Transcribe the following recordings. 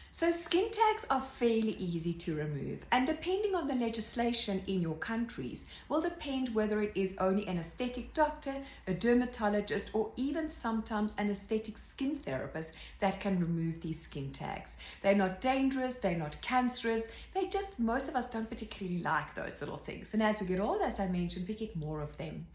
So skin tags are fairly easy to remove, and depending on the legislation in your countries will depend whether it is only an aesthetic doctor, a dermatologist, or even sometimes an aesthetic skin therapist that can remove these skin tags. They're not dangerous, they're not cancerous, most of us don't particularly like those little things. And as we get older, as I mentioned, we get more of them.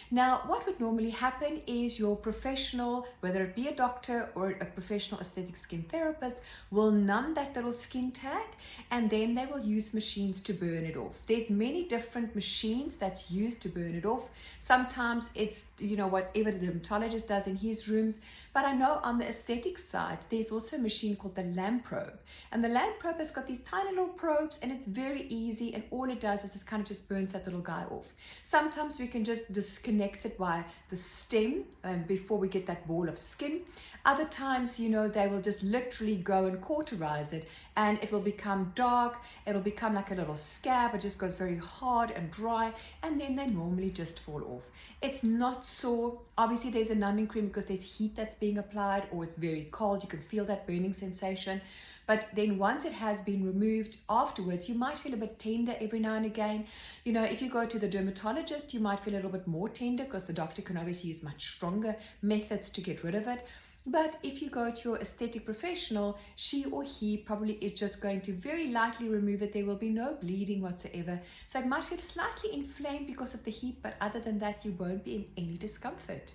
Now, what would normally happen is your professional, whether it be a doctor or a professional aesthetic skin therapist, will numb that little skin tag, and then they will use machines to burn it off. There's many different machines that's used to burn it off. Sometimes it's, whatever the dermatologist does in his rooms, but I know on the aesthetic side, there's also a machine called the lamp probe. And the lamp probe has got these tiny little probes, and it's very easy, and all it does is just kind of just burns that little guy off. Sometimes we can just disconnect it by the stem before we get that ball of skin. Other times, they will just literally go and cauterize it, and it will become dark. It'll become like a little scab. It just goes very hard and dry, and then they normally just fall off. It's not sore. Obviously, there's a numbing cream because there's heat that's being applied, or it's very cold. You can feel that burning sensation. But then once it has been removed afterwards, you might feel a bit tender every now and again. If you go to the dermatologist, you might feel a little bit more tender because the doctor can obviously use much stronger methods to get rid of it. But if you go to your aesthetic professional, she or he probably is just going to very lightly remove it. There will be no bleeding whatsoever. So it might feel slightly inflamed because of the heat, but other than that, you won't be in any discomfort.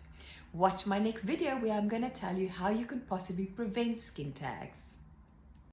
Watch my next video where I'm going to tell you how you can possibly prevent skin tags.